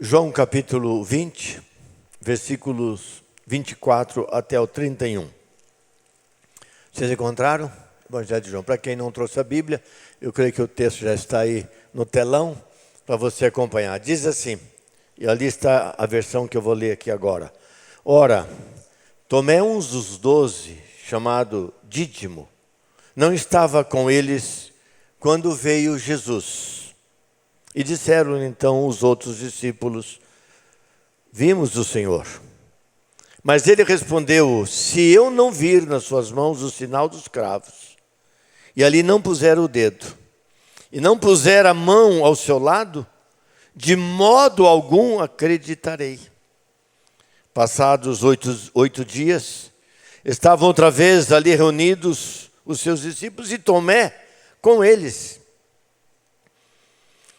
João capítulo 20, versículos 24 até o 31. Vocês encontraram? Evangelho de João. Para quem não trouxe a Bíblia, eu creio que o texto já está aí no telão para você acompanhar. Diz assim, e ali está a versão que eu vou ler aqui agora. Ora, Tomé, um dos 12, chamado Dídimo, não estava com eles quando veio Jesus. E disseram então os outros discípulos, vimos o Senhor. Mas ele respondeu, se eu não vir nas suas mãos o sinal dos cravos, e ali não puser o dedo, e não puser a mão ao seu lado, de modo algum acreditarei. Passados 8 dias, estavam outra vez ali reunidos os seus discípulos e Tomé com eles.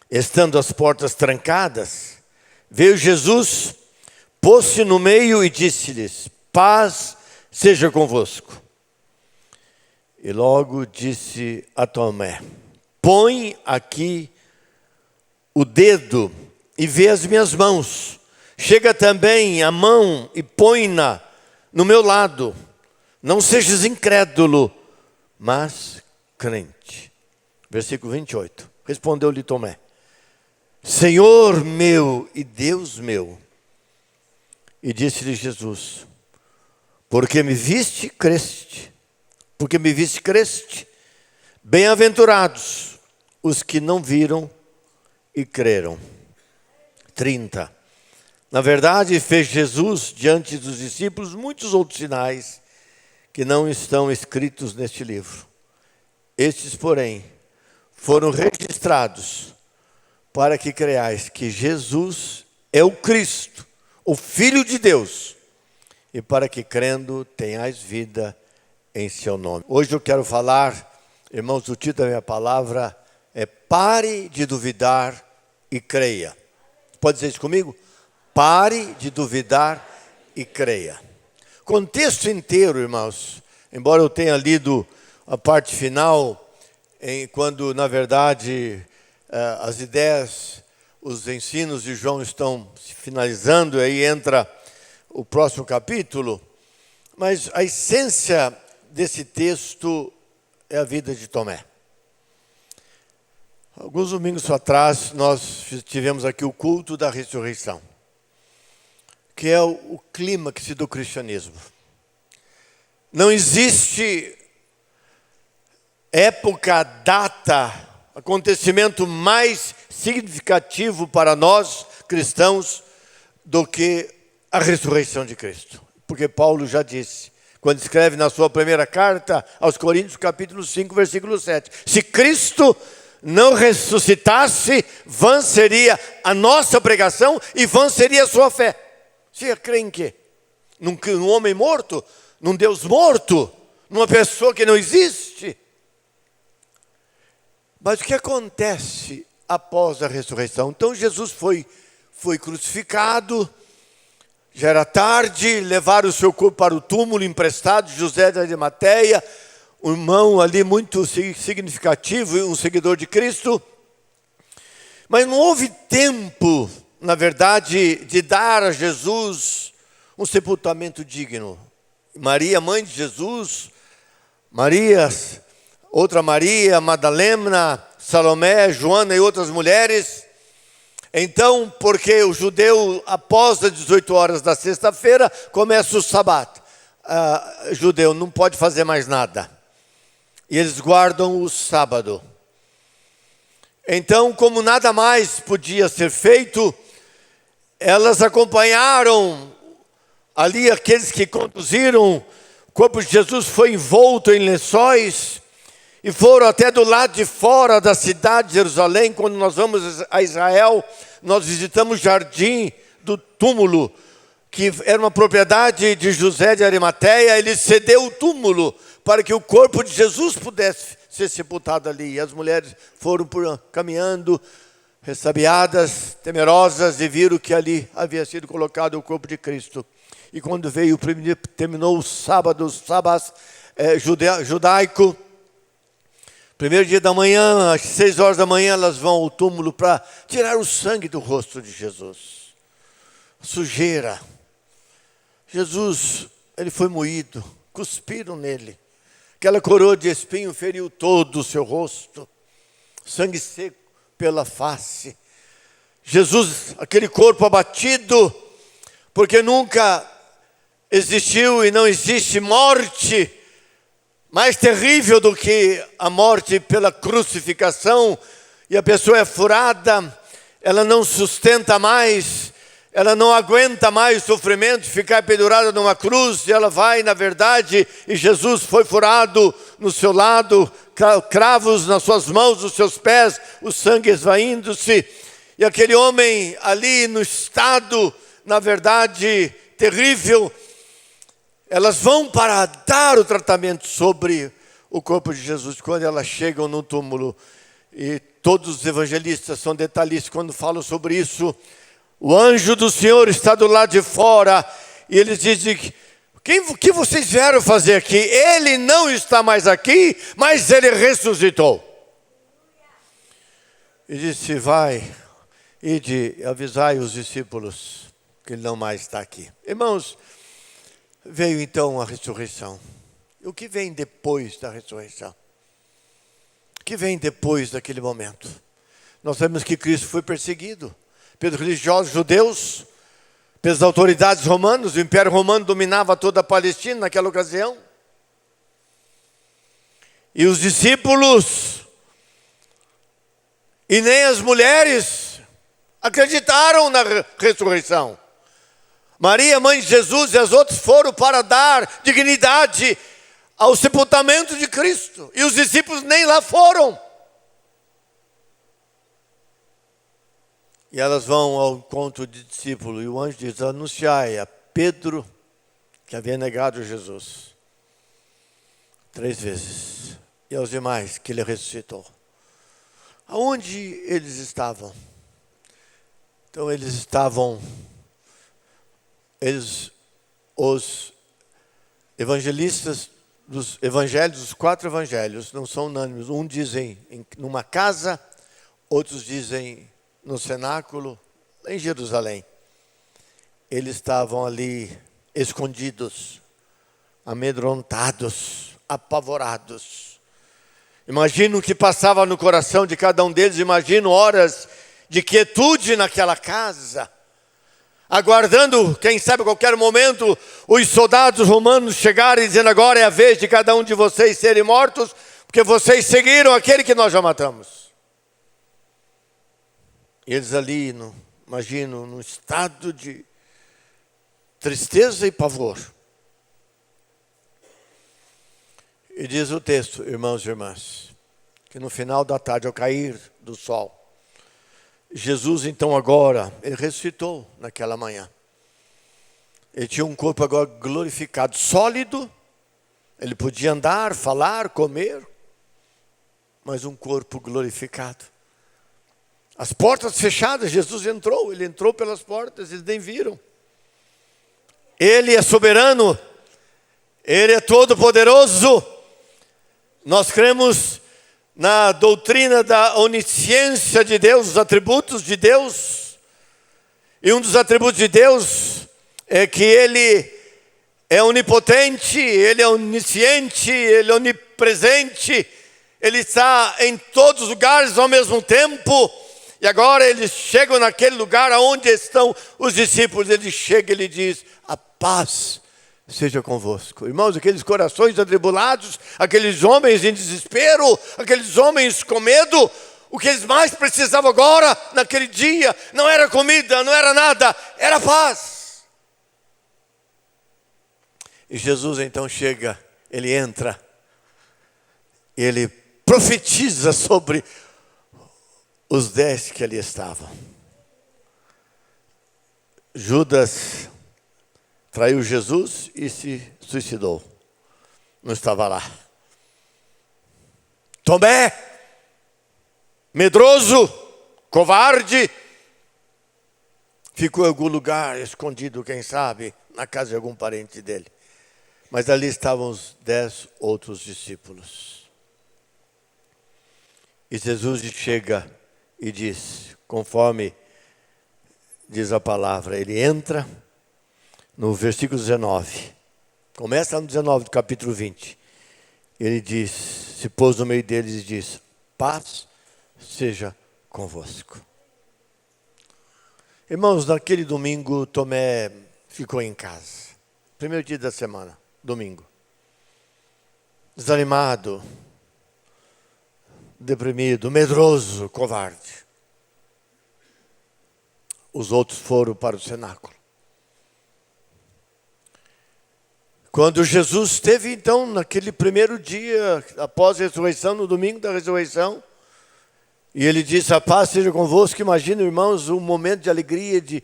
Estando as portas trancadas, veio Jesus, pôs-se no meio e disse-lhes, paz seja convosco. E logo disse a Tomé, põe aqui o dedo e vê as minhas mãos. Chega também a mão e põe-na no meu lado. Não sejas incrédulo, mas crente. Versículo 28. Respondeu-lhe Tomé, Senhor meu e Deus meu. E disse-lhe Jesus, porque me viste, creste. Porque me viste, creste. Bem-aventurados os que não viram e creram. 30. Na verdade, fez Jesus diante dos discípulos muitos outros sinais que não estão escritos neste livro. Estes, porém, foram registrados para que creais que Jesus é o Cristo, o Filho de Deus, e para que crendo tenhais vida em seu nome. Hoje eu quero falar, irmãos, o título da minha palavra é pare de duvidar e creia. Pode dizer isso comigo? Pare de duvidar e creia. Contexto inteiro, irmãos, embora eu tenha lido a parte final, quando na verdade as ideias, os ensinos de João estão se finalizando, aí entra o próximo capítulo, mas a essência desse texto é a vida de Tomé. Alguns domingos atrás nós tivemos aqui o culto da ressurreição, que é o clímax do cristianismo. Não existe época, data, acontecimento mais significativo para nós cristãos do que a ressurreição de Cristo. Porque Paulo já disse, quando escreve na sua primeira carta aos Coríntios, capítulo 5, versículo 7, se Cristo não ressuscitasse, vã seria a nossa pregação e vã seria a sua fé. Você crê em quê? Num homem morto? Num Deus morto? Numa pessoa que não existe? Mas o que acontece após a ressurreição? Então Jesus foi crucificado, já era tarde, levaram o seu corpo para o túmulo emprestado de José de Arimateia, um irmão ali muito significativo, um seguidor de Cristo. Mas não houve tempo, na verdade, de dar a Jesus um sepultamento digno. Maria, mãe de Jesus, outra Maria, Madalena, Salomé, Joana e outras mulheres. Então, porque o judeu, após as 18 horas da sexta-feira, começa o sábado. Judeu não pode fazer mais nada. E eles guardam o sábado. Então, como nada mais podia ser feito, elas acompanharam ali aqueles que conduziram. O corpo de Jesus foi envolto em lençóis e foram até do lado de fora da cidade de Jerusalém. Quando nós vamos a Israel, nós visitamos o jardim do túmulo, que era uma propriedade de José de Arimateia. Ele cedeu o túmulo para que o corpo de Jesus pudesse ser sepultado ali. E as mulheres foram caminhando, ressabiadas, temerosas, e viram que ali havia sido colocado o corpo de Cristo. E quando terminou o sábado, judaico, primeiro dia da manhã, às 6 horas da manhã, elas vão ao túmulo para tirar o sangue do rosto de Jesus. sujeira. Jesus, ele foi moído, cuspiram nele. Aquela coroa de espinho feriu todo o seu rosto, sangue seco pela face. Jesus, aquele corpo abatido, porque nunca existiu e não existe morte mais terrível do que a morte pela crucificação. E a pessoa é furada, ela não sustenta mais, ela não aguenta mais o sofrimento, ficar pendurada numa cruz, e ela vai, na verdade, e Jesus foi furado no seu lado, cravos nas suas mãos, nos seus pés, o sangue esvaindo-se, e aquele homem ali no estado, na verdade, terrível, elas vão para dar o tratamento sobre o corpo de Jesus. Quando elas chegam no túmulo, e todos os evangelistas são detalhistas quando falam sobre isso, o anjo do Senhor está do lado de fora, e eles dizem: o que vocês vieram fazer aqui? Ele não está mais aqui, mas ele ressuscitou. E disse: vai, ide, avisai os discípulos que ele não mais está aqui. Irmãos, veio então a ressurreição. O que vem depois da ressurreição? O que vem depois daquele momento? Nós sabemos que Cristo foi perseguido pelos religiosos judeus, pelas autoridades romanas. O Império Romano dominava toda a Palestina naquela ocasião. E os discípulos, e nem as mulheres, acreditaram na ressurreição. Maria, mãe de Jesus, e as outras foram para dar dignidade ao sepultamento de Cristo. E os discípulos nem lá foram. E elas vão ao encontro de discípulos, e o anjo diz: anunciai a Pedro que havia negado Jesus 3 vezes, e aos demais que ele ressuscitou. Aonde eles estavam? Então eles estavam, os evangelistas dos evangelhos, os 4 evangelhos, não são unânimes. Um dizem numa casa, outros dizem no cenáculo, em Jerusalém. Eles estavam ali escondidos, amedrontados, apavorados. Imagino o que passava no coração de cada um deles. Imagino horas de quietude naquela casa, aguardando, quem sabe, a qualquer momento, os soldados romanos chegarem dizendo: agora é a vez de cada um de vocês serem mortos, porque vocês seguiram aquele que nós já matamos. E eles ali, imagino, num estado de tristeza e pavor. E diz o texto, irmãos e irmãs, que no final da tarde, ao cair do sol, Jesus então agora, ele ressuscitou naquela manhã. Ele tinha um corpo agora glorificado, sólido. Ele podia andar, falar, comer, mas um corpo glorificado. As portas fechadas, Jesus entrou, ele entrou pelas portas, eles nem viram. Ele é soberano, ele é todo poderoso. Nós cremos na doutrina da onisciência de Deus, os atributos de Deus. E um dos atributos de Deus é que ele é onipotente, ele é onisciente, ele é onipresente. Ele está em todos os lugares ao mesmo tempo. E agora eles chegam naquele lugar onde estão os discípulos. Ele chega e ele diz: a paz seja convosco. Irmãos, aqueles corações atribulados, aqueles homens em desespero, aqueles homens com medo, o que eles mais precisavam agora, naquele dia, não era comida, não era nada, era paz. E Jesus então chega, ele entra, ele profetiza sobre os 10 que ali estavam. Judas traiu Jesus e se suicidou. Não estava lá. Tomé, medroso, covarde, ficou em algum lugar escondido, quem sabe, na casa de algum parente dele. Mas ali estavam os 10 outros discípulos. E Jesus chega e diz, conforme diz a palavra, ele entra no versículo 19. Começa no 19 do capítulo 20. Ele diz, se pôs no meio deles e diz, paz seja convosco. Irmãos, naquele domingo, Tomé ficou em casa. Primeiro dia da semana, domingo. Desanimado, deprimido, medroso, covarde. Os outros foram para o cenáculo. Quando Jesus esteve, então, naquele primeiro dia, após a ressurreição, no domingo da ressurreição, e ele disse, a paz seja convosco. Imagina, irmãos, um momento de alegria, de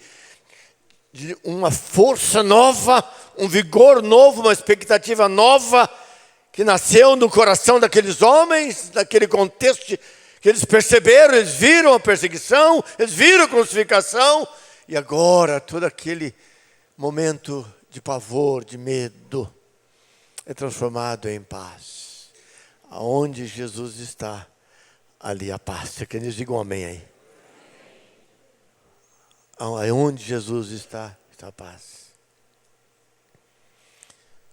uma força nova, um vigor novo, uma expectativa nova, que nasceu no coração daqueles homens, naquele contexto que eles perceberam, eles viram a perseguição, eles viram a crucificação, e agora todo aquele momento de pavor, de medo, é transformado em paz. Aonde Jesus está, ali a paz. Que eles digam amém aí. Aonde Jesus está, está a paz.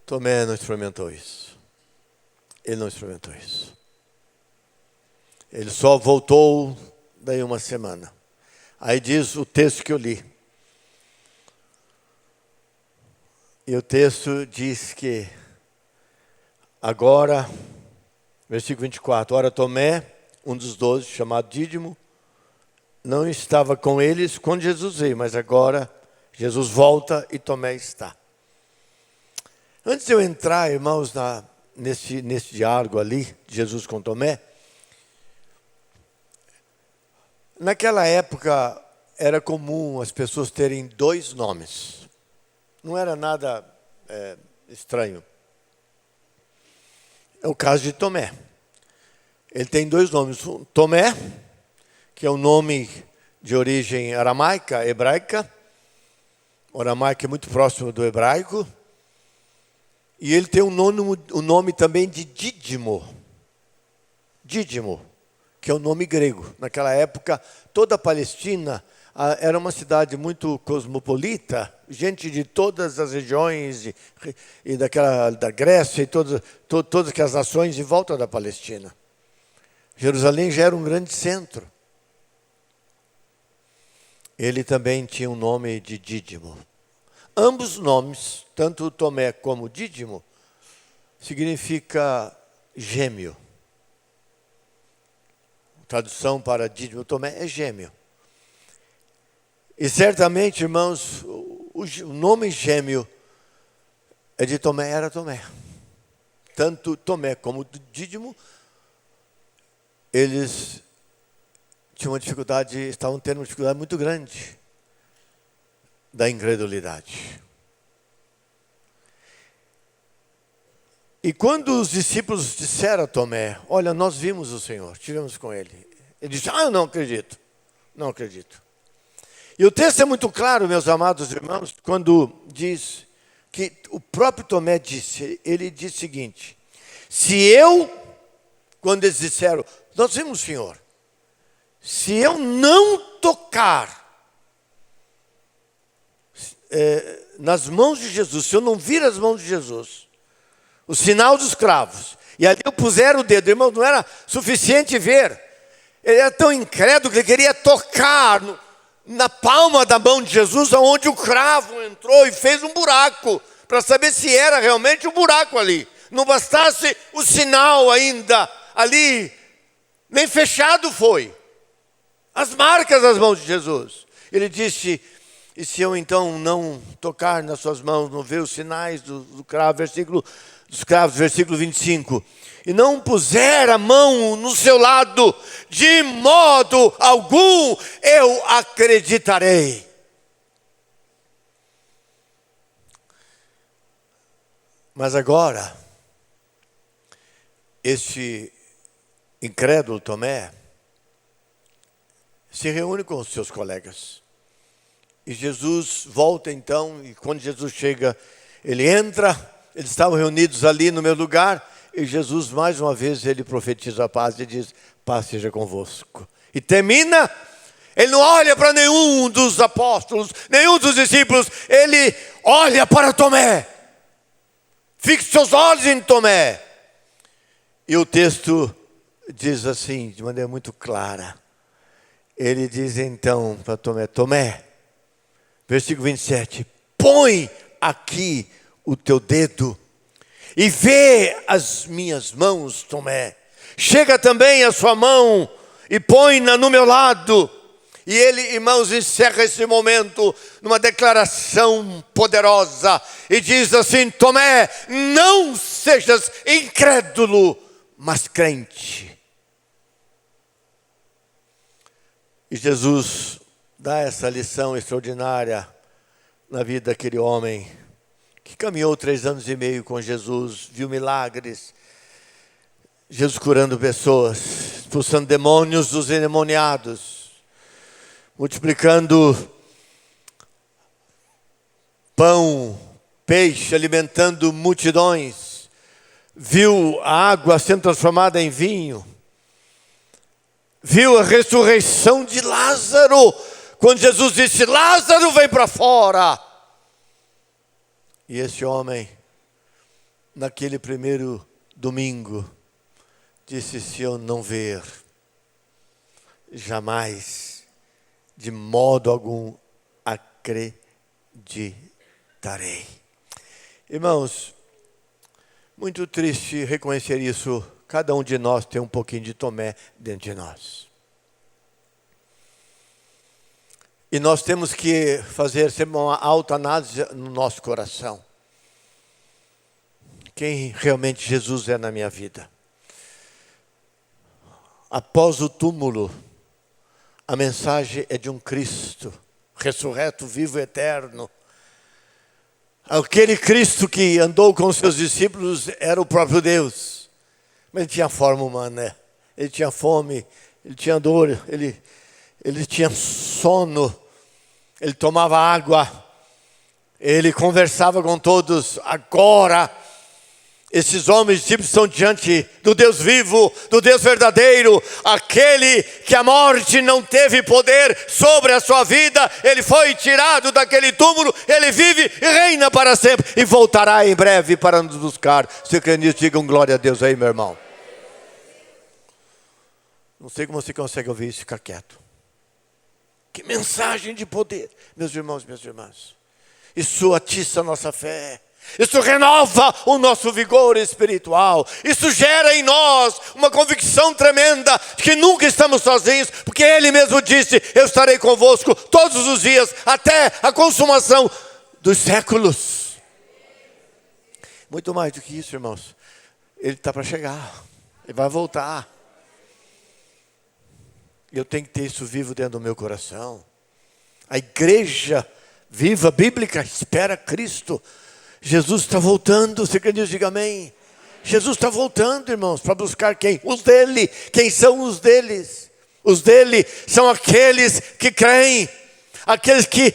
Tomé não experimentou isso. Ele não experimentou isso. Ele só voltou daí uma semana. Aí diz o texto que eu li. E o texto diz que agora, versículo 24, ora Tomé, um dos 12, chamado Dídimo, não estava com eles quando Jesus veio, mas agora Jesus volta e Tomé está. Antes de eu entrar, irmãos, nesse diálogo ali, de Jesus com Tomé, naquela época era comum as pessoas terem dois nomes. Não era nada estranho. É o caso de Tomé. Ele tem dois nomes. Tomé, que é um nome de origem aramaica, hebraica. O aramaico é muito próximo do hebraico. E ele tem um nome também de Dídimo. Dídimo, que é um nome grego. Naquela época, toda a Palestina era uma cidade muito cosmopolita, gente de todas as regiões e da Grécia e todas aquelas nações em volta da Palestina. Jerusalém já era um grande centro. Ele também tinha um nome de Dídimo. Ambos nomes, tanto Tomé como Dídimo, significa gêmeo. A tradução para Dídimo, Tomé, é gêmeo. E certamente, irmãos, o nome gêmeo é de Tomé, era Tomé. Tanto Tomé como Dídimo, eles tinham estavam tendo uma dificuldade muito grande da incredulidade. E quando os discípulos disseram a Tomé, olha, nós vimos o Senhor, estivemos com Ele. Ele disse, eu não acredito, não acredito. E o texto é muito claro, meus amados irmãos, quando diz que o próprio Tomé disse, ele disse o seguinte, quando eles disseram, nós vimos o Senhor, se eu não tocar nas mãos de Jesus, se eu não vir as mãos de Jesus, o sinal dos cravos, e ali eu puser o dedo, irmão, não era suficiente ver, ele era tão incrédulo que ele queria tocar na palma da mão de Jesus, onde o cravo entrou e fez um buraco, para saber se era realmente um buraco ali. Não bastasse o sinal ainda ali, nem fechado foi. As marcas das mãos de Jesus. Ele disse, e se eu então não tocar nas suas mãos, não ver os sinais do cravo, dos cravos, versículo 25, e não puser a mão no seu lado, de modo algum eu acreditarei. Mas agora, este incrédulo Tomé se reúne com os seus colegas. E Jesus volta então, e quando Jesus chega, ele entra, eles estavam reunidos ali no meu lugar, e Jesus mais uma vez ele profetiza a paz e diz, paz seja convosco. E termina Ele não olha para nenhum dos apóstolos, nenhum dos discípulos. Ele olha para Tomé. Fixe seus olhos em Tomé. E o texto diz assim, de maneira muito clara. Ele diz então para Tomé, Tomé, versículo 27, põe aqui o teu dedo e vê as minhas mãos, Tomé. Chega também a sua mão e põe-na no meu lado. E ele, irmãos, encerra esse momento numa declaração poderosa. E diz assim, Tomé, não sejas incrédulo, mas crente. E Jesus dá essa lição extraordinária na vida daquele homem que caminhou 3 anos e meio com Jesus, viu milagres, Jesus curando pessoas, expulsando demônios dos endemoniados, multiplicando pão, peixe, alimentando multidões, viu a água sendo transformada em vinho, viu a ressurreição de Lázaro, quando Jesus disse, Lázaro vem para fora. E esse homem, naquele primeiro domingo, disse, se eu não ver, jamais, de modo algum, acreditarei. Irmãos, muito triste reconhecer isso. Cada um de nós tem um pouquinho de Tomé dentro de nós. E nós temos que fazer sempre uma autoanálise no nosso coração. Quem realmente Jesus é na minha vida? Após o túmulo, a mensagem é de um Cristo, ressurreto, vivo, eterno. Aquele Cristo que andou com seus discípulos era o próprio Deus. Mas ele tinha forma humana, ele tinha fome, ele tinha dor, ele tinha sono, ele tomava água, ele conversava com todos. Agora, esses homens discípulos estão diante do Deus vivo, do Deus verdadeiro, aquele que a morte não teve poder sobre a sua vida. Ele foi tirado daquele túmulo, ele vive e reina para sempre e voltará em breve para nos buscar. Se crê nisso, digam glória a Deus aí, meu irmão. Não sei como você consegue ouvir isso e ficar quieto. Que mensagem de poder, meus irmãos e minhas irmãs. Isso atiça a nossa fé. Isso renova o nosso vigor espiritual. Isso gera em nós uma convicção tremenda de que nunca estamos sozinhos, porque Ele mesmo disse, eu estarei convosco todos os dias, até a consumação dos séculos. Muito mais do que isso, irmãos. Ele está para chegar. Ele vai voltar. Eu tenho que ter isso vivo dentro do meu coração. A igreja viva, bíblica, espera Cristo. Jesus está voltando, você quer dizer, diga amém. Jesus está voltando, irmãos, para buscar quem? Os dele. Quem são os deles? Os dele são aqueles que creem, aqueles que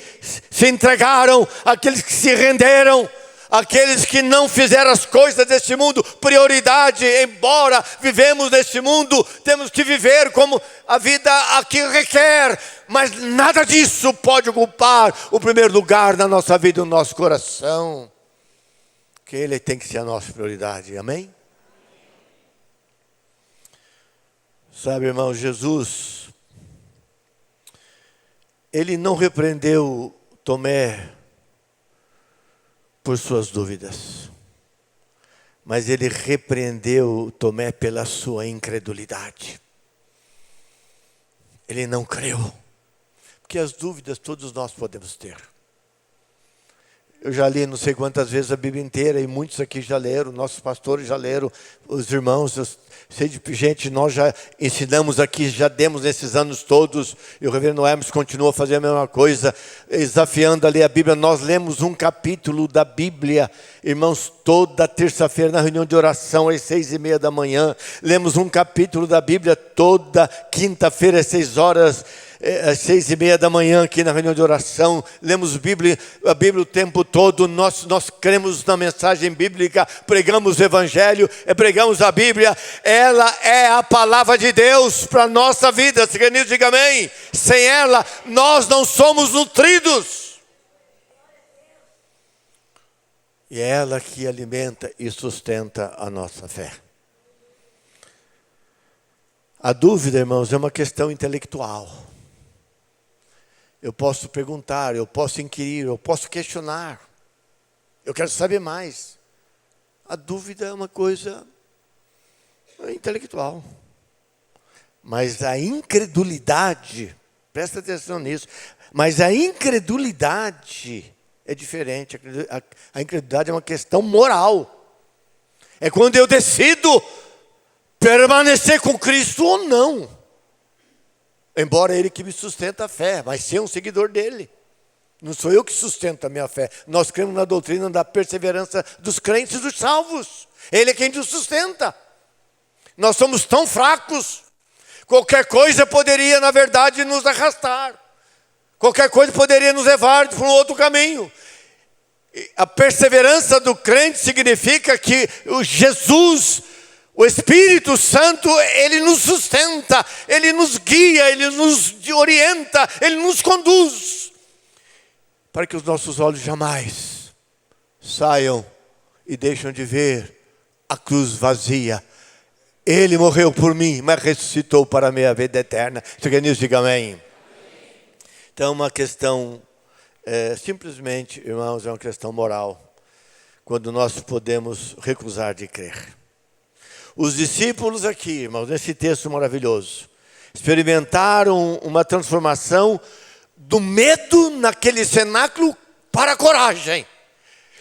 se entregaram, aqueles que se renderam, aqueles que não fizeram as coisas deste mundo prioridade. Embora vivemos neste mundo, temos que viver como a vida aqui requer, mas nada disso pode ocupar o primeiro lugar na nossa vida, no nosso coração. Que Ele tem que ser a nossa prioridade, amém? Sabe, irmão, Jesus, Ele não repreendeu Tomé por suas dúvidas, mas Ele repreendeu Tomé pela sua incredulidade. Ele não creu, porque as dúvidas todos nós podemos ter. Eu já li não sei quantas vezes a Bíblia inteira, e muitos aqui já leram, nossos pastores já leram, os irmãos, eu sei de gente, nós já ensinamos aqui, já demos nesses anos todos, e o reverendo Hermes continua a fazer a mesma coisa, desafiando a ler a Bíblia. Nós lemos um capítulo da Bíblia, irmãos, toda terça-feira na reunião de oração às 6:30 da manhã, lemos um capítulo da Bíblia toda quinta-feira às 6 horas às 6:30 da manhã aqui na reunião de oração, lemos a Bíblia o tempo todo, nós cremos na mensagem bíblica, pregamos o Evangelho, pregamos a Bíblia, ela é a palavra de Deus para a nossa vida. Se quer diga amém. Sem ela, nós não somos nutridos. E é ela que alimenta e sustenta a nossa fé. A dúvida, irmãos, é uma questão intelectual. Eu posso perguntar, eu posso inquirir, eu posso questionar. Eu quero saber mais. A dúvida é uma coisa intelectual. Mas a incredulidade, presta atenção nisso, mas a incredulidade é diferente. A incredulidade é uma questão moral. É quando eu decido permanecer com Cristo ou não. Embora Ele que me sustenta a fé, mas ser um seguidor dEle. Não sou eu que sustento a minha fé. Nós cremos na doutrina da perseverança dos crentes e dos salvos. Ele é quem nos sustenta. Nós somos tão fracos. Qualquer coisa poderia, na verdade, nos arrastar. Qualquer coisa poderia nos levar para um outro caminho. A perseverança do crente significa que o Jesus, o Espírito Santo, Ele nos sustenta, Ele nos guia, Ele nos orienta, Ele nos conduz. Para que os nossos olhos jamais saiam e deixem de ver a cruz vazia. Ele morreu por mim, mas ressuscitou para a minha vida eterna. Se quer nisso, diga amém. Então, uma questão, simplesmente, irmãos, é uma questão moral. Quando nós podemos recusar de crer. Os discípulos aqui, irmãos, nesse texto maravilhoso, experimentaram uma transformação do medo naquele cenáculo para a coragem.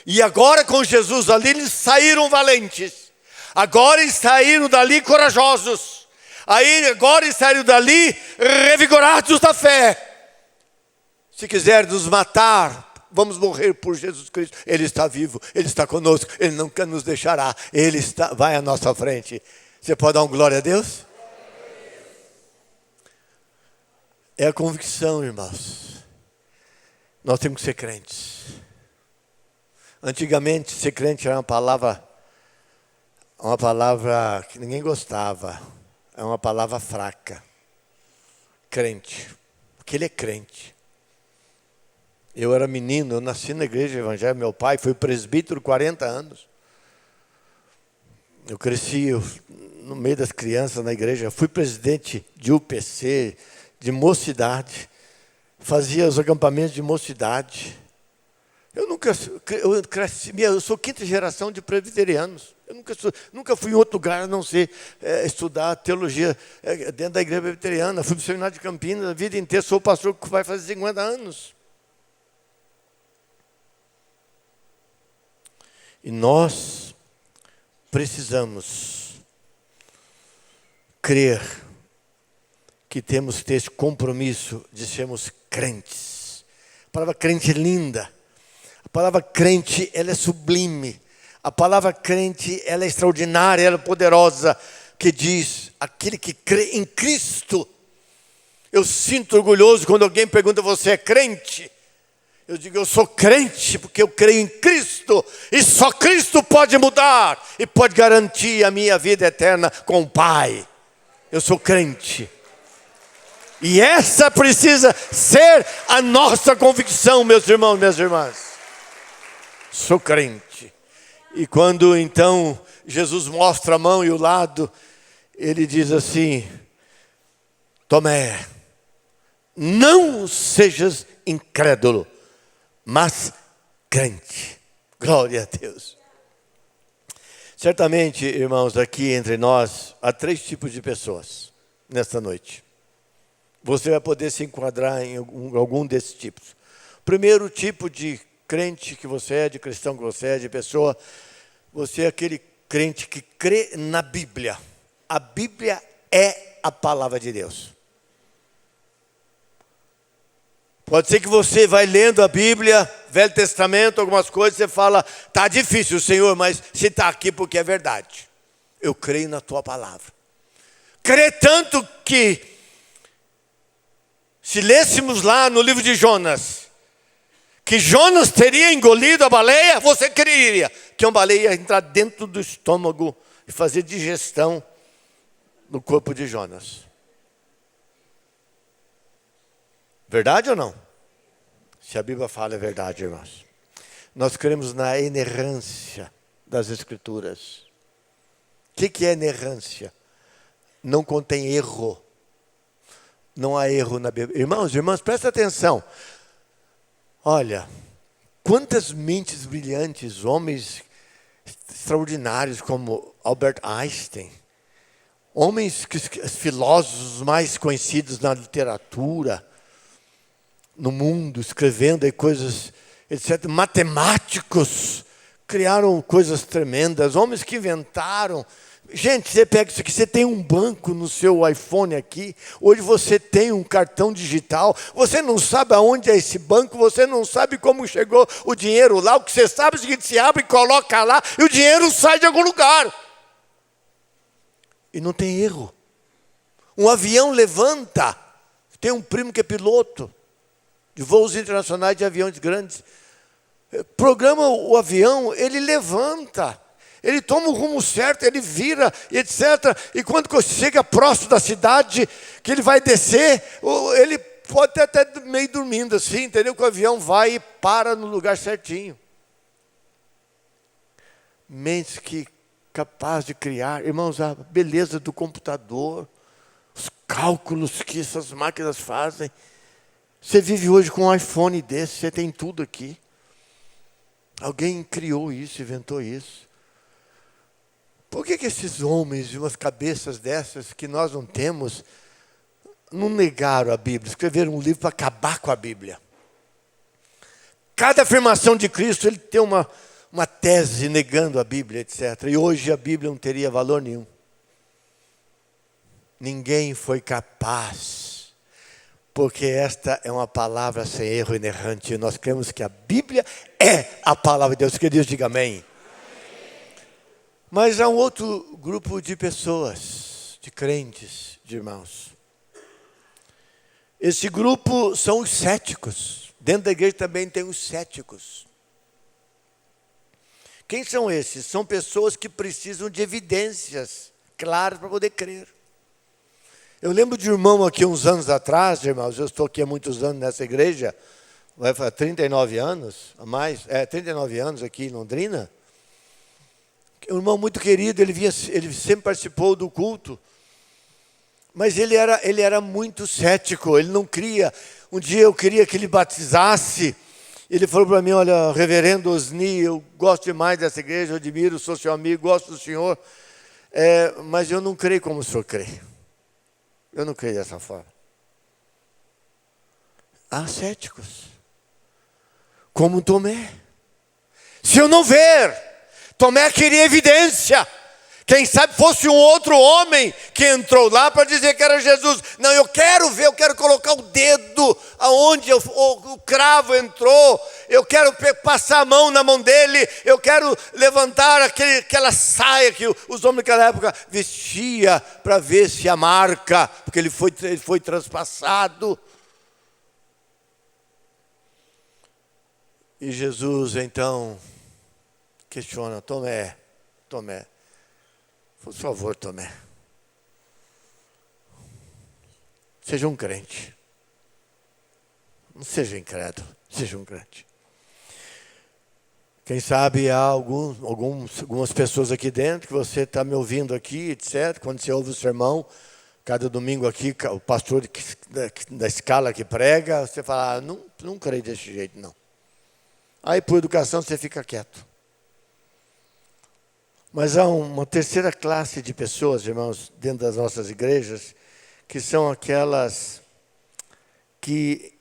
E agora com Jesus ali, eles saíram valentes. Agora eles saíram dali corajosos. Agora eles saíram dali revigorados da fé. Se quiser nos matar, vamos morrer por Jesus Cristo. Ele está vivo, Ele está conosco, Ele nunca nos deixará. Ele vai à nossa frente. Você pode dar um glória a Deus? É a convicção, irmãos. Nós temos que ser crentes. Antigamente, ser crente era uma palavra que ninguém gostava. É uma palavra fraca. Crente. Porque ele é crente. Eu era menino, eu nasci na igreja evangélica. Meu pai foi presbítero 40 anos. Eu cresci no meio das crianças na igreja. Fui presidente de UPC, de mocidade. Fazia os acampamentos de mocidade. Eu sou quinta geração de presbiterianos. Eu nunca fui em outro lugar a não ser estudar teologia dentro da igreja presbiteriana. Fui para o seminário de Campinas a vida inteira. Sou pastor que vai fazer 50 anos. E nós precisamos crer que temos que ter esse compromisso de sermos crentes. A palavra crente é linda. A palavra crente, ela é sublime. A palavra crente, ela é extraordinária, ela é poderosa. Que diz, aquele que crê em Cristo. Eu sinto orgulhoso quando alguém pergunta, você é crente? Eu digo, eu sou crente porque eu creio em Cristo. E só Cristo pode mudar e pode garantir a minha vida eterna com o Pai. Eu sou crente. E essa precisa ser a nossa convicção, meus irmãos, minhas irmãs. Sou crente. E quando então Jesus mostra a mão e o lado, ele diz assim, Tomé, não sejas incrédulo, mas crente. Glória a Deus. Certamente, irmãos, aqui entre nós, há 3 tipos de pessoas nesta noite. Você vai poder se enquadrar em algum desses tipos. O primeiro tipo de crente que você é, de cristão que você é, de pessoa, você é aquele crente que crê na Bíblia. A Bíblia é a palavra de Deus. Pode ser que você vai lendo a Bíblia, Velho Testamento, algumas coisas, você fala, está difícil, Senhor, mas se está aqui porque é verdade. Eu creio na tua palavra. Crê tanto que, Se lêssemos lá no livro de Jonas, que Jonas teria engolido a baleia, você creria que uma baleia ia entrar dentro do estômago e fazer digestão no corpo de Jonas. Verdade ou não? Se a Bíblia fala, é verdade, irmãos. Nós cremos na inerrância das Escrituras. O que é inerrância? Não contém erro. Não há erro na Bíblia. Irmãos, irmãs, presta atenção. Olha, quantas mentes brilhantes, homens extraordinários como Albert Einstein, homens, filósofos mais conhecidos na literatura, no mundo, escrevendo aí coisas, etc. Matemáticos, criaram coisas tremendas, homens que inventaram. Gente, você pega isso aqui, você tem um banco no seu iPhone aqui, hoje você tem um cartão digital, você não sabe aonde é esse banco, você não sabe como chegou o dinheiro lá, o que você sabe é o seguinte, se abre e coloca lá, e o dinheiro sai de algum lugar. E não tem erro. Um avião levanta, tem um primo que é piloto, de voos internacionais de aviões grandes, programa o avião, ele levanta, ele toma o rumo certo, ele vira, etc. E quando chega próximo da cidade, que ele vai descer, ele pode até meio dormindo assim, entendeu? Que o avião vai e para no lugar certinho. Mentes que capaz de criar, irmãos, a beleza do computador, os cálculos que essas máquinas fazem. Você vive hoje com um iPhone desse, você tem tudo aqui. Alguém criou isso, inventou isso. Por que esses homens de umas cabeças dessas que nós não temos, não negaram a Bíblia, escreveram um livro para acabar com a Bíblia? Cada afirmação de Cristo, ele tem uma tese negando a Bíblia, etc. E hoje a Bíblia não teria valor nenhum. Ninguém foi capaz. Porque esta é uma palavra sem erro, inerrante. Nós cremos que a Bíblia é a palavra de Deus. Que Deus diga amém. Amém. Mas há um outro grupo de pessoas, de crentes, de irmãos. Esse grupo são os céticos. Dentro da igreja também tem os céticos. Quem são esses? São pessoas que precisam de evidências claras para poder crer. Eu lembro de um irmão aqui uns anos atrás, irmãos, eu estou aqui há muitos anos nessa igreja, vai fazer 39 anos, a mais, 39 anos aqui em Londrina. Um irmão muito querido, ele sempre participou do culto, mas ele era muito cético, ele não cria. Um dia eu queria que ele batizasse, ele falou para mim, olha, reverendo Osni, eu gosto demais dessa igreja, eu admiro, sou seu amigo, gosto do senhor, mas eu não creio como o senhor crê. Eu não creio dessa forma. Há céticos, como Tomé. Se eu não ver, Tomé queria evidência. Quem sabe fosse um outro homem que entrou lá para dizer que era Jesus. Não, eu quero ver, eu quero colocar o dedo aonde o cravo entrou. Eu quero passar a mão na mão dele. Eu quero levantar aquela saia que os homens naquela época vestiam para ver se a marca, porque ele foi transpassado. E Jesus então questiona, Tomé. Por favor, Tomé, seja um crente. Não seja incrédulo, seja um crente. Quem sabe há algumas pessoas aqui dentro que você está me ouvindo aqui, etc. Quando você ouve o sermão, cada domingo aqui, o pastor da escala que prega, você fala, não creio desse jeito, não. Aí por educação você fica quieto. Mas há uma terceira classe de pessoas, irmãos, dentro das nossas igrejas, que são aquelas que,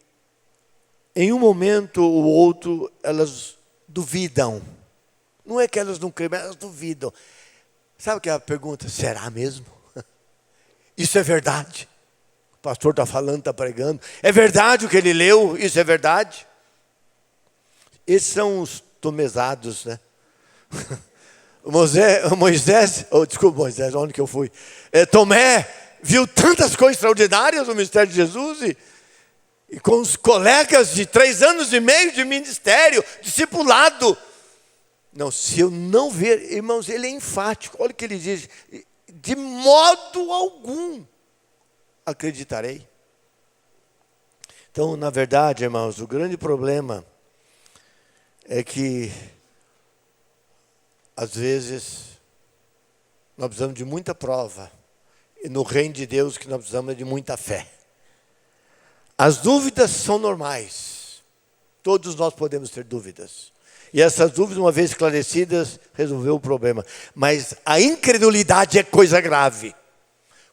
em um momento ou outro, elas duvidam. Não é que elas não creem, mas elas duvidam. Sabe aquela pergunta, será mesmo? Isso é verdade? O pastor está falando, está pregando. É verdade o que ele leu? Isso é verdade? Esses são os tomesados, né? Moisés, onde que eu fui? Tomé viu tantas coisas extraordinárias no ministério de Jesus E com os colegas de 3 anos e meio de ministério, discipulado. Não, se eu não ver, irmãos, ele é enfático. Olha o que ele diz: de modo algum acreditarei. Então, na verdade, irmãos, o grande problema é que, às vezes, nós precisamos de muita prova. E no reino de Deus, o que nós precisamos é de muita fé. As dúvidas são normais. Todos nós podemos ter dúvidas. E essas dúvidas, uma vez esclarecidas, resolveu o problema. Mas a incredulidade é coisa grave.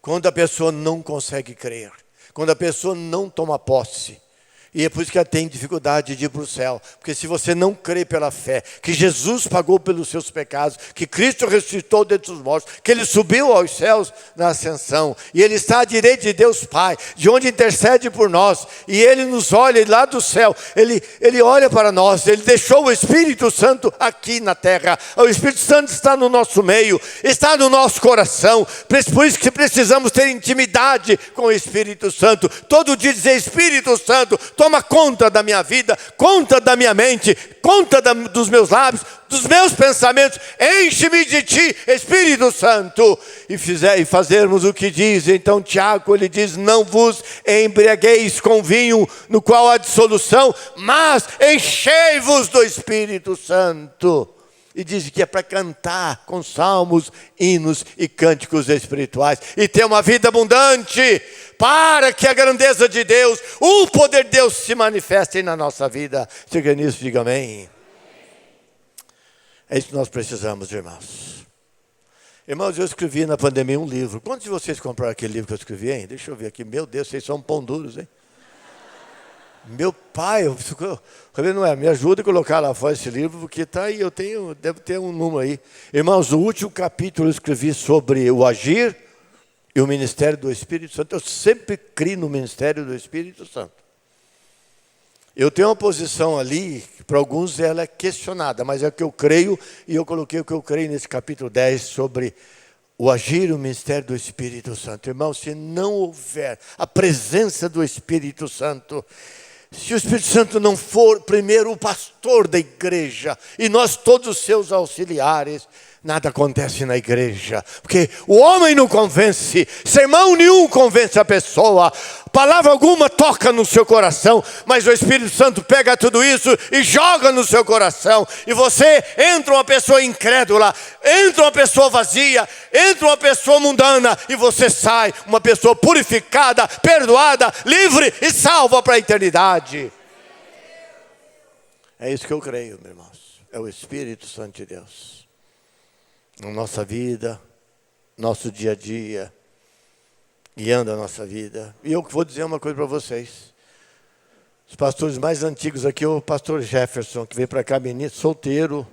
Quando a pessoa não consegue crer. Quando a pessoa não toma posse. E é por isso que ela tem dificuldade de ir para o céu. Porque se você não crê pela fé, que Jesus pagou pelos seus pecados, que Cristo ressuscitou dentre os mortos, que Ele subiu aos céus na ascensão, e Ele está à direita de Deus Pai, de onde intercede por nós, e Ele nos olha lá do céu, Ele olha para nós, Ele deixou o Espírito Santo aqui na terra, o Espírito Santo está no nosso meio, está no nosso coração, por isso que precisamos ter intimidade com o Espírito Santo, todo dia dizer: Espírito Santo, toma conta da minha vida, conta da minha mente, conta dos meus lábios, dos meus pensamentos. Enche-me de ti, Espírito Santo. E fazermos o que diz. Então Tiago, ele diz: não vos embriagueis com vinho, no qual há dissolução, mas enchei-vos do Espírito Santo. E diz que é para cantar com salmos, hinos e cânticos espirituais. E ter uma vida abundante, para que a grandeza de Deus, o poder de Deus se manifestem na nossa vida. Se crê nisso, diga amém. É isso que nós precisamos, irmãos. Irmãos, eu escrevi na pandemia um livro. Quantos de vocês compraram aquele livro que eu escrevi, hein? Deixa eu ver aqui. Meu Deus, vocês são pão duros, hein? Meu pai, me ajuda a colocar lá fora esse livro, porque está aí, deve ter um número aí. Irmãos, o último capítulo eu escrevi sobre o agir e o ministério do Espírito Santo. Eu sempre criei no ministério do Espírito Santo. Eu tenho uma posição ali, que para alguns ela é questionada, mas é o que eu creio, e eu coloquei o que eu creio nesse capítulo 10 sobre o agir e o ministério do Espírito Santo. Irmãos, se não houver a presença do Espírito Santo, se o Espírito Santo não for primeiro o pastor da igreja e nós todos os seus auxiliares, nada acontece na igreja, porque o homem não convence, sermão nenhum convence a pessoa, palavra alguma toca no seu coração, mas o Espírito Santo pega tudo isso e joga no seu coração, e você entra uma pessoa incrédula, entra uma pessoa vazia, entra uma pessoa mundana, e você sai uma pessoa purificada, perdoada, livre e salva para a eternidade. É isso que eu creio, meus irmãos, é o Espírito Santo de Deus na nossa vida, nosso dia a dia, guiando a nossa vida. E eu vou dizer uma coisa para vocês. Os pastores mais antigos aqui, o pastor Jefferson, que veio para cá, menino, solteiro.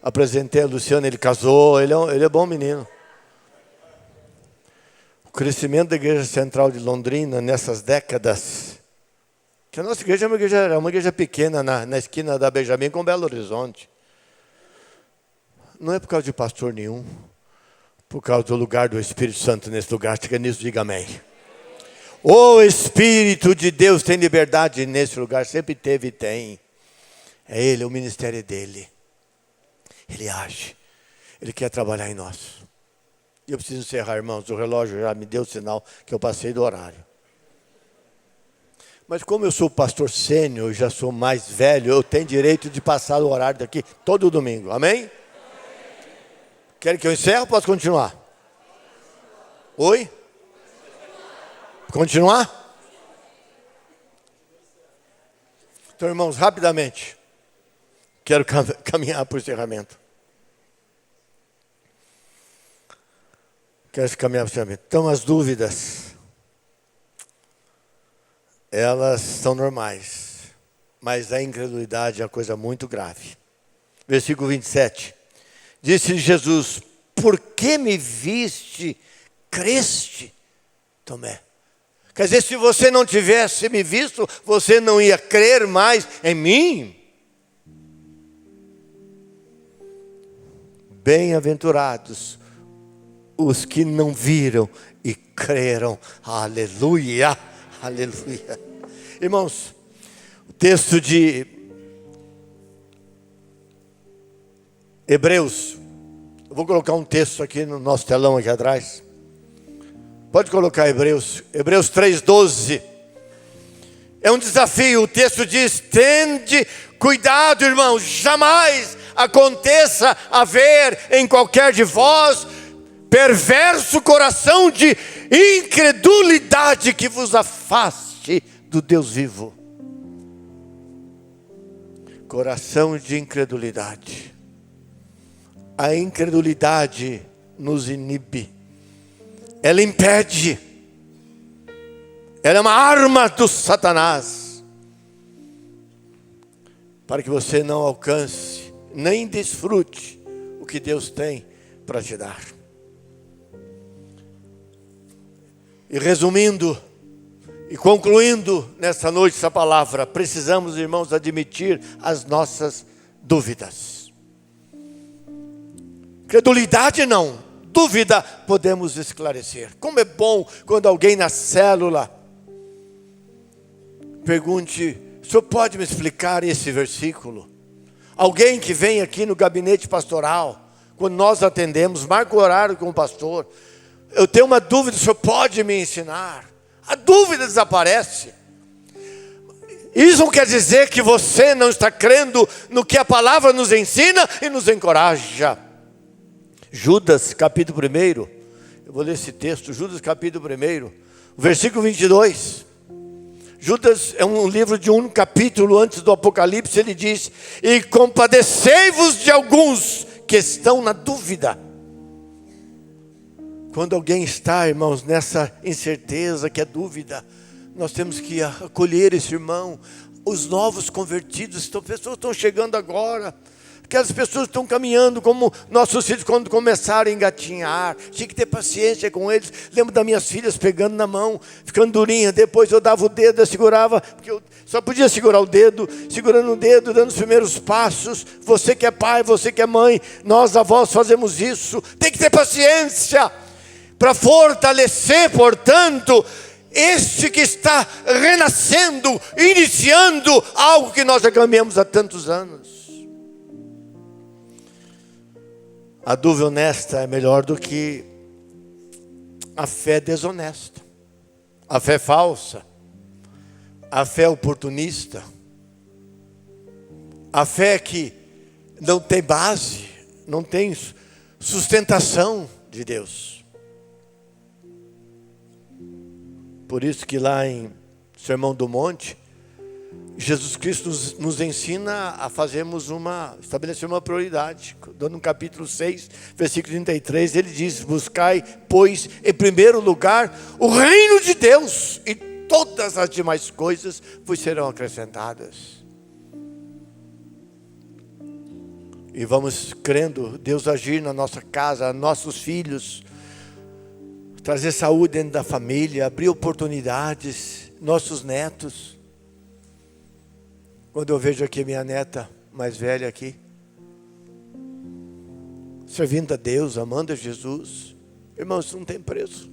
Apresentei a Luciana, ele casou, ele é bom menino. O crescimento da Igreja Central de Londrina nessas décadas, que a nossa igreja é uma igreja pequena na esquina da Benjamin com Belo Horizonte. Não é por causa de pastor nenhum, por causa do lugar do Espírito Santo nesse lugar. Fica nisso, diga amém. O Espírito de Deus tem liberdade nesse lugar, sempre teve e tem. É Ele, o ministério é dele. Ele age, Ele quer trabalhar em nós. E eu preciso encerrar, irmãos, o relógio já me deu o sinal que eu passei do horário. Mas como eu sou pastor sênior, já sou mais velho, eu tenho direito de passar o horário daqui todo domingo, amém? Querem que eu encerre ou posso continuar? Oi? Continuar? Então, irmãos, rapidamente, quero caminhar para o encerramento. Quero caminhar para o encerramento. Então, as dúvidas, elas são normais, mas a incredulidade é uma coisa muito grave. Versículo 27. Disse Jesus: por que me viste, creste, Tomé? Quer dizer, se você não tivesse me visto, você não ia crer mais em mim? Bem-aventurados os que não viram e creram. Aleluia, aleluia. Irmãos, Texto de Hebreus. Eu vou colocar um texto aqui no nosso telão aqui atrás. Pode colocar Hebreus 3:12. É um desafio. O texto diz: tende cuidado, irmãos, jamais aconteça haver em qualquer de vós perverso coração de incredulidade que vos afaste do Deus vivo. Coração de incredulidade. A incredulidade nos inibe. Ela impede. Ela é uma arma do Satanás. Para que você não alcance, nem desfrute o que Deus tem para te dar. E resumindo e concluindo nesta noite essa palavra, precisamos, irmãos, admitir as nossas dúvidas. Credulidade não, dúvida podemos esclarecer. Como é bom quando alguém na célula pergunte: o senhor pode me explicar esse versículo? Alguém que vem aqui no gabinete pastoral, quando nós atendemos, marca o horário com o pastor. Eu tenho uma dúvida, o senhor pode me ensinar? A dúvida desaparece. Isso não quer dizer que você não está crendo no que a palavra nos ensina e nos encoraja. Judas capítulo 1, eu vou ler esse texto, Judas capítulo 1, versículo 22. Judas é um livro de um capítulo antes do Apocalipse. Ele diz: e compadecei-vos de alguns que estão na dúvida. Quando alguém está, irmãos, nessa incerteza que é dúvida, nós temos que acolher esse irmão. Os novos convertidos, pessoas estão chegando agora. Aquelas pessoas estão caminhando como nossos filhos quando começaram a engatinhar. Tinha que ter paciência com eles. Lembro das minhas filhas pegando na mão, ficando durinha. Depois eu dava o dedo, eu segurava, porque eu só podia segurar o dedo, segurando o dedo, dando os primeiros passos. Você que é pai, você que é mãe, nós avós fazemos isso. Tem que ter paciência para fortalecer, portanto, este que está renascendo, iniciando algo que nós já caminhamos há tantos anos. A dúvida honesta é melhor do que a fé desonesta, a fé falsa, a fé oportunista, a fé que não tem base, não tem sustentação de Deus. Por isso que lá em Sermão do Monte, Jesus Cristo nos ensina a estabelecer uma prioridade. No capítulo 6, versículo 33, ele diz: buscai, pois, em primeiro lugar, o reino de Deus, e todas as demais coisas vos serão acrescentadas. E vamos crendo Deus agir na nossa casa, nossos filhos, trazer saúde dentro da família, abrir oportunidades, nossos netos. Quando eu vejo aqui minha neta mais velha aqui, servindo a Deus, amando a Jesus, irmãos, isso não tem preço.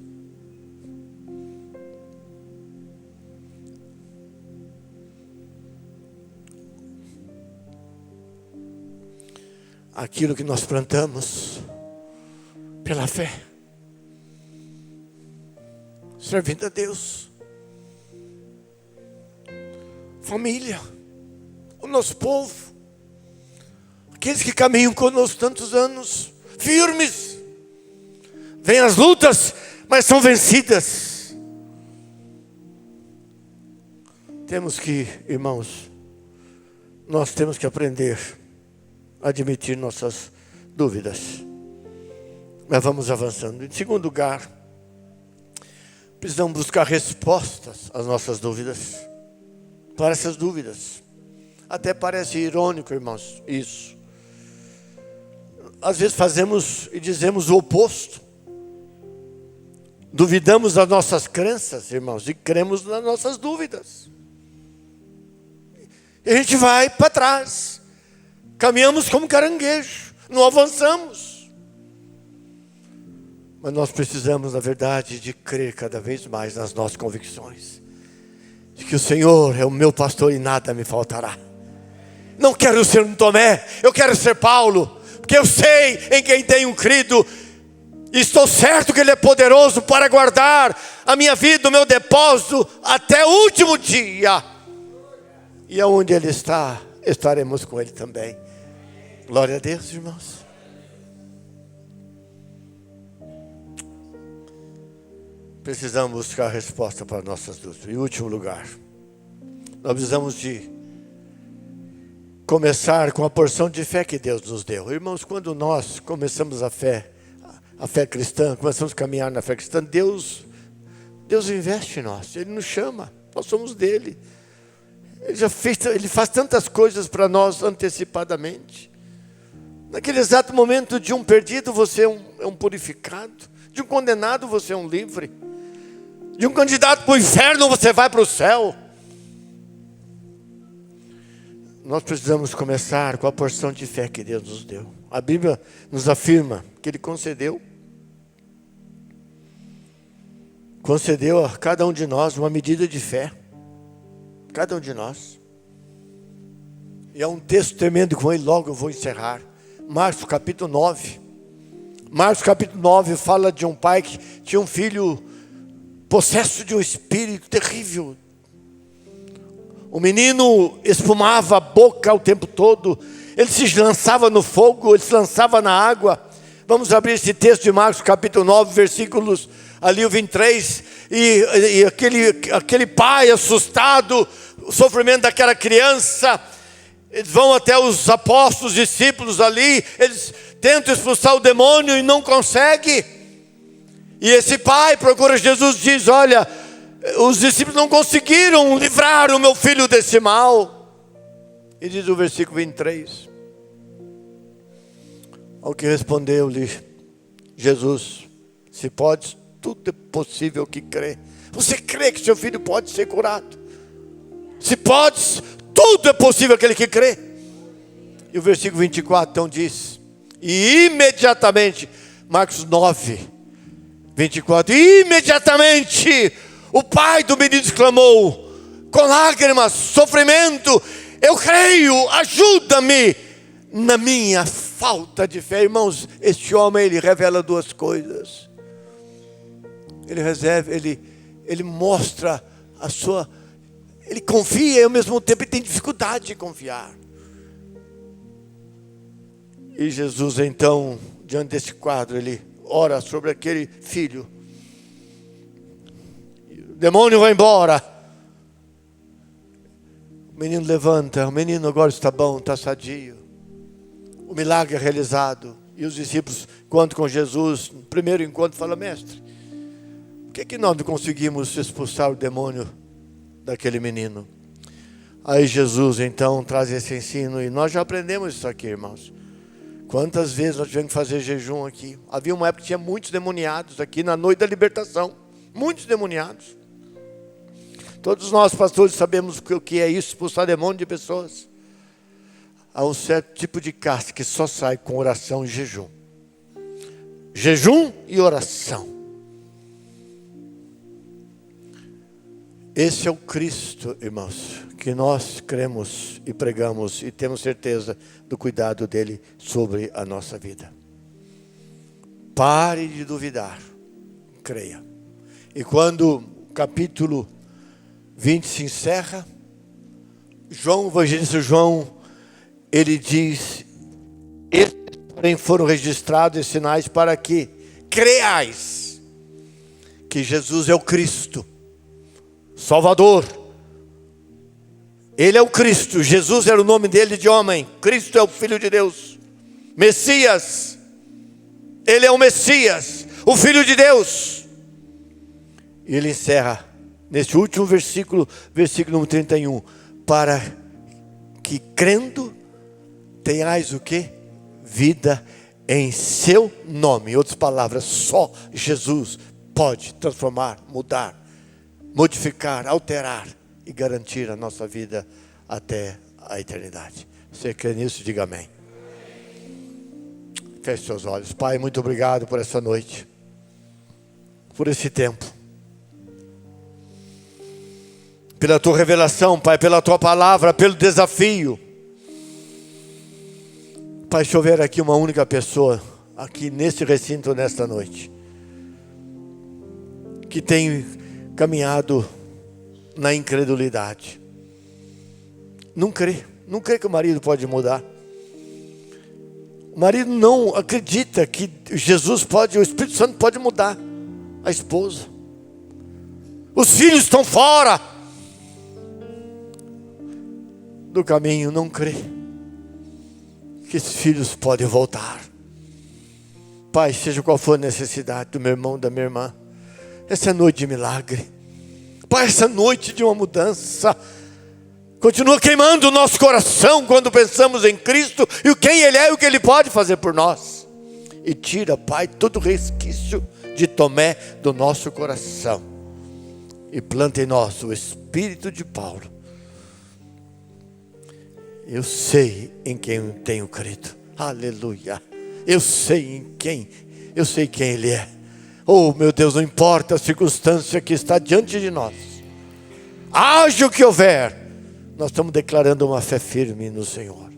Aquilo que nós plantamos pela fé, servindo a Deus, família, o nosso povo, aqueles que caminham conosco tantos anos, firmes. Vêm as lutas, mas são vencidas. Temos que, irmãos, nós temos que aprender a admitir nossas dúvidas. Mas vamos avançando. Em segundo lugar, precisamos buscar respostas às nossas dúvidas. Para essas dúvidas. Até parece irônico, irmãos, isso. Às vezes fazemos e dizemos o oposto. Duvidamos das nossas crenças, irmãos, e cremos nas nossas dúvidas. E a gente vai para trás. Caminhamos como caranguejo, não avançamos. Mas nós precisamos, na verdade, de crer cada vez mais nas nossas convicções. que o Senhor é o meu pastor e nada me faltará. Não quero ser um Tomé, eu quero ser Paulo, porque eu sei em quem tenho crido. Estou certo que Ele é poderoso para guardar a minha vida, o meu depósito, até o último dia. E aonde Ele está, estaremos com Ele também. Glória a Deus, irmãos. Precisamos buscar resposta para nossas dúvidas. Em último lugar, nós precisamos de começar com a porção de fé que Deus nos deu. Irmãos, quando nós começamos a fé cristã, começamos a caminhar na fé cristã, Deus investe em nós, Ele nos chama, nós somos dele. Ele faz tantas coisas para nós antecipadamente. Naquele exato momento de um perdido, você é um purificado. De um condenado, você é um livre. De um candidato para o inferno, você vai para o céu. Nós precisamos começar com a porção de fé que Deus nos deu. A Bíblia nos afirma que Ele concedeu a cada um de nós uma medida de fé. Cada um de nós. E é um texto tremendo com ele, logo eu vou encerrar. Marcos capítulo 9. Marcos capítulo 9 fala de um pai que tinha um filho possesso de um espírito terrível. O menino espumava a boca o tempo todo. Ele se lançava no fogo, ele se lançava na água. Vamos abrir esse texto de Marcos capítulo 9, versículos ali o 23. E aquele pai assustado, o sofrimento daquela criança. Eles vão até os apóstolos, discípulos ali. Eles tentam expulsar o demônio e não conseguem. E esse pai procura Jesus e diz: olha, os discípulos não conseguiram livrar o meu filho desse mal. E diz o versículo 23. Ao que respondeu-lhe Jesus: se podes, tudo é possível que crê. Você crê que seu filho pode ser curado? Se podes, tudo é possível aquele que crê. E o versículo 24 então diz: e imediatamente, Marcos 9, 24, imediatamente o pai do menino exclamou, com lágrimas, sofrimento: eu creio, ajuda-me na minha falta de fé. Irmãos, este homem, ele revela duas coisas. Ele mostra a sua... Ele confia e ao mesmo tempo ele tem dificuldade de confiar. E Jesus então, diante desse quadro, ele ora sobre aquele filho. O demônio vai embora. O menino levanta. O menino agora está bom, está sadio. O milagre é realizado. E os discípulos, quando com Jesus, no primeiro encontro, falam: mestre, por que nós não conseguimos expulsar o demônio daquele menino? Aí Jesus então traz esse ensino. E nós já aprendemos isso aqui, irmãos. Quantas vezes nós tivemos que fazer jejum aqui? Havia uma época que tinha muitos demoniados aqui na noite da libertação. Muitos demoniados. Todos nós pastores sabemos o que é isso, expulsar demônio de pessoas. Há um certo tipo de casta que só sai com oração e jejum. Jejum e oração. Esse é o Cristo, irmãos, que nós cremos e pregamos e temos certeza do cuidado dele sobre a nossa vida. Pare de duvidar, creia. E quando o capítulo 20 se encerra, o evangelista João, ele diz: estes porém foram registrados esses sinais para que creais que Jesus é o Cristo, Salvador. Ele é o Cristo. Jesus era o nome dele de homem. Cristo é o Filho de Deus. Messias. Ele é o Messias, o Filho de Deus. E ele encerra neste último versículo, versículo número 31. Para que crendo tenhais o quê? Vida em seu nome. Em outras palavras, só Jesus pode transformar, mudar, modificar, alterar e garantir a nossa vida até a eternidade. Você crê nisso? Diga amém. Feche seus olhos. Pai, muito obrigado por essa noite, por esse tempo. pela tua revelação, Pai, pela tua palavra, pelo desafio. Pai, se houver aqui uma única pessoa, aqui nesse recinto, nesta noite, que tem caminhado na incredulidade, não crê que o marido pode mudar. O marido não acredita que Jesus pode, o Espírito Santo pode mudar a esposa. Os filhos estão fora do caminho, não crê que esses filhos podem voltar. Pai, seja qual for a necessidade do meu irmão, da minha irmã, essa é noite de milagre. Pai, essa noite de uma mudança, continua queimando o nosso coração quando pensamos em Cristo e quem Ele é e o que Ele pode fazer por nós. E tira, Pai, todo resquício de Tomé do nosso coração. E planta em nós o espírito de Paulo. Eu sei em quem eu tenho crido. Aleluia. Eu sei quem Ele é. Oh, meu Deus, não importa a circunstância que está diante de nós. Haja o que houver. Nós estamos declarando uma fé firme no Senhor.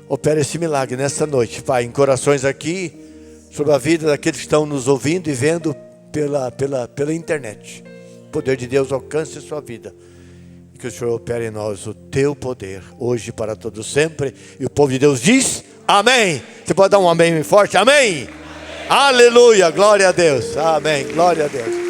Opera esse milagre nesta noite, Pai, em corações aqui, sobre a vida daqueles que estão nos ouvindo e vendo pela internet. O poder de Deus alcance a sua vida. E que o Senhor opere em nós o teu poder, hoje e para todos sempre. E o povo de Deus diz, amém. Você pode dar um amém forte? Amém. Aleluia, glória a Deus. Amém, glória a Deus.